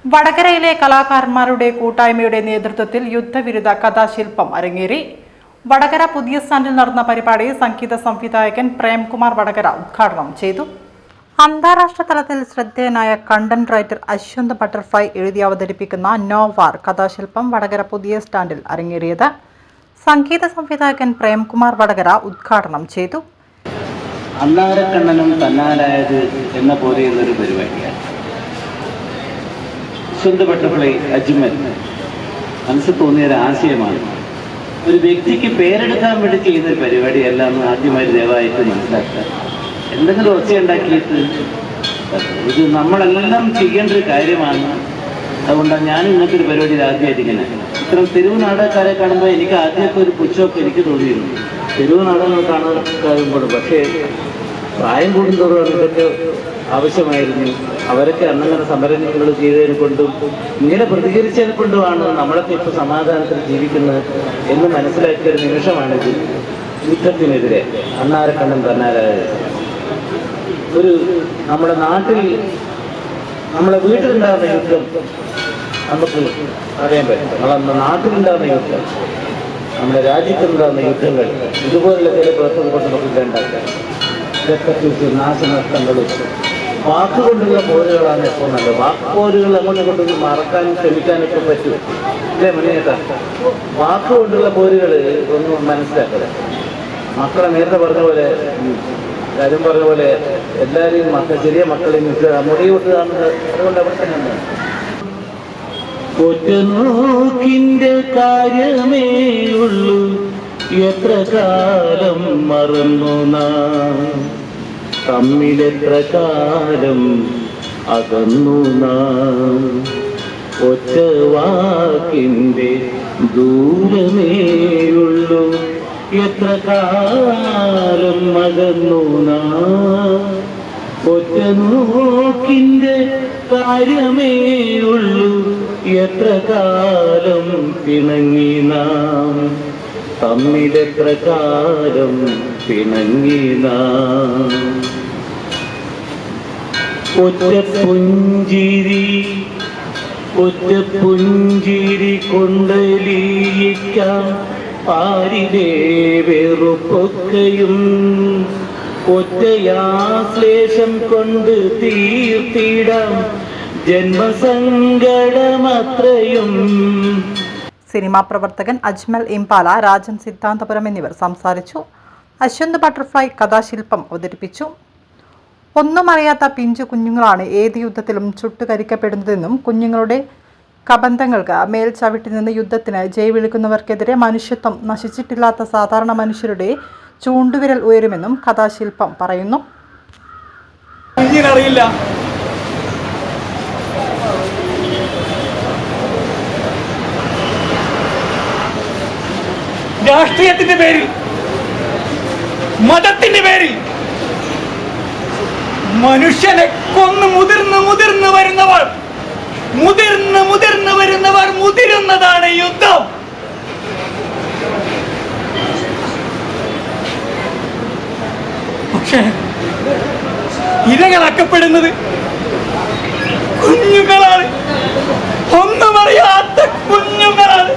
വടകരയിലെ കലാകാരന്മാരുടെ കൂട്ടായ്മയുടെ നേതൃത്വത്തിൽ യുദ്ധവിരുദ്ധ കഥാശില്പം അരങ്ങേറി. വടകര പുതിയ സ്റ്റാൻഡിൽ നടന്ന പരിപാടി സംഗീത സംവിധായകൻ പ്രേംകുമാർ വടകര ഉദ്ഘാടനം ചെയ്തു. അന്താരാഷ്ട്ര തലത്തിൽ ശ്രദ്ധേയനായ കണ്ടന്റ് റൈറ്റർ അശ്വന്ത് ബട്ടർഫ്ലൈ എഴുതി അവതരിപ്പിക്കുന്ന നോവാർ കഥാശില്പം വടകര പുതിയ സ്റ്റാൻഡിൽ അരങ്ങേറിയത് സംഗീത സംവിധായകൻ പ്രേംകുമാർ വടകര ഉദ്ഘാടനം ചെയ്തു. അന്നാരക്കണ്ണനും തന്നാലായത് എന്ന പോലെയുള്ളൊരു പരിപാടിയാണ്. അശ്വന്ത് ബട്ടർഫ്ലൈ അജ്മൽ മനസ്സിൽ തോന്നിയൊരു ആശയമാണ്. ഒരു വ്യക്തിക്ക് പേരെടുക്കാൻ വേണ്ടി ചെയ്യുന്നൊരു പരിപാടിയല്ല എന്ന് ആദ്യമായി ദയവായിട്ട് മനസ്സിലാക്കുക. എന്തെങ്കിലും ഒച്ചയുണ്ടാക്കിയിട്ട് ഇത് നമ്മളെല്ലാം ചെയ്യേണ്ട ഒരു കാര്യമാണ്. അതുകൊണ്ടാണ് ഞാൻ ഇന്നത്തെ ഒരു പരിപാടിയിൽ ആദ്യമായിട്ടിരിക്കുന്നത്. ഇത്തരം തെരുവ് നാടകക്കാരെ കാണുമ്പോൾ എനിക്ക് ആദ്യമൊക്കെ ഒരു പുച്ഛമൊക്കെ എനിക്ക് തോന്നിയിരുന്നു. തെരുവ് നാടകങ്ങൾ കാണുമ്പോൾ പക്ഷേ പ്രായം കൂടുന്നതോറും ഇതൊക്കെ ആവശ്യമായിരുന്നു. അവരൊക്കെ അന്നങ്ങനെ സമരങ്ങൾ ചെയ്തതിനെ കൊണ്ടും ഇങ്ങനെ പ്രതികരിച്ചതിനെ കൊണ്ടുമാണ് നമ്മളൊക്കെ ഇപ്പോൾ സമാധാനത്തിൽ ജീവിക്കുന്നത് എന്ന് മനസ്സിലാക്കിയ ഒരു നിമിഷമാണിത്. യുദ്ധത്തിനെതിരെ അന്നാരക്കണ്ണൻ തന്നാലായത് ഒരു നമ്മുടെ നാട്ടിൽ നമ്മുടെ വീട്ടിലുണ്ടാകുന്ന യുദ്ധം നമുക്ക് അറിയാൻ പറ്റും. നമ്മളെ നാട്ടിലുണ്ടാകുന്ന യുദ്ധം, നമ്മുടെ രാജ്യത്തുണ്ടാകുന്ന യുദ്ധങ്ങൾ ഇതുപോലുള്ള ചില പ്രവർത്തനം കൊണ്ട് നമുക്ക് ഇതുണ്ടാക്കാം. ഇതൊക്കെ നാശനഷ്ടങ്ങളും വാക്കുകൊണ്ടുള്ള പോരുകളാണ് ഇപ്പോൾ നല്ലത്. വാക്കുപോരുകൾ അങ്ങോട്ട് കൊണ്ട് മറക്കാനും ശ്രമിക്കാനൊക്കെ പറ്റും. ഇല്ലേ മണിയേട്ടാ? വാക്കുകൊണ്ടുള്ള പോരുകൾ ഒന്നും മനസ്സിലാക്കുക. മക്കളെ നേരത്തെ പറഞ്ഞ പോലെ, കാര്യം പറഞ്ഞ പോലെ എല്ലാവരെയും ചെറിയ മക്കളെയും മുടി വിട്ടതാണ്. അതുകൊണ്ട് അവിടെ തന്നെ ഒറ്റനോക്കിന്റെ കാര്യമേ ഉള്ളൂ, എത്ര കാലം മറന്നു നാം തമ്മിലെത്ര കാലം അകന്നു നാം. ഒറ്റ വാക്കിൻ്റെ ദൂരമേയുള്ളൂ, എത്ര കാലം അകന്നു നാം. ഒറ്റ നോക്കിൻ്റെ കാര്യമേയുള്ളൂ, എത്ര കാലം പിണങ്ങി നാം തമ്മിലെത്ര കാലം പിണങ്ങി നാം. ഒറ്റ പുഞ്ചിരി കൊണ്ടലിയിക്കാം പാരിലെ വെറുപ്പൊക്കെയും, ഒറ്റയാശ്ലേഷം കൊണ്ട് തീർത്തിടാം ജന്മസങ്കടമത്രയും. സിനിമാ പ്രവർത്തകൻ അജ്മൽ ഇംപാല, രാജൻ സിദ്ധാന്തപുരം എന്നിവർ സംസാരിച്ചു. അശ്വന്ത് ബട്ടർഫ്ലൈ കഥാശില്പം അവതരിപ്പിച്ചു. ഒന്നും അറിയാത്ത പിഞ്ചു കുഞ്ഞുങ്ങളാണ് ഏത് യുദ്ധത്തിലും ചുട്ടുകരിക്കപ്പെടുന്നതെന്നും കുഞ്ഞുങ്ങളുടെ കബന്ധങ്ങൾക്ക് മേൽ ചവിട്ടി നിന്ന് യുദ്ധത്തിന് ജയ് വിളിക്കുന്നവർക്കെതിരെ മനുഷ്യത്വം നശിച്ചിട്ടില്ലാത്ത സാധാരണ മനുഷ്യരുടെ ചൂണ്ടുവിരൽ ഉയരുമെന്നും കഥാശില്പം പറയുന്നു. രാഷ്ട്രീയത്തിന്റെ പേരിൽ, മതത്തിന്റെ പേരിൽ മനുഷ്യനെ കൊന്ന് മുതിർന്നു വരുന്നവർ മുതിരുന്നതാണ് യുദ്ധം. പക്ഷേ ഇരകളാക്കപ്പെടുന്നത് കുഞ്ഞുങ്ങളാണ്, ഒന്നും അറിയാത്ത കുഞ്ഞുങ്ങളാണ്.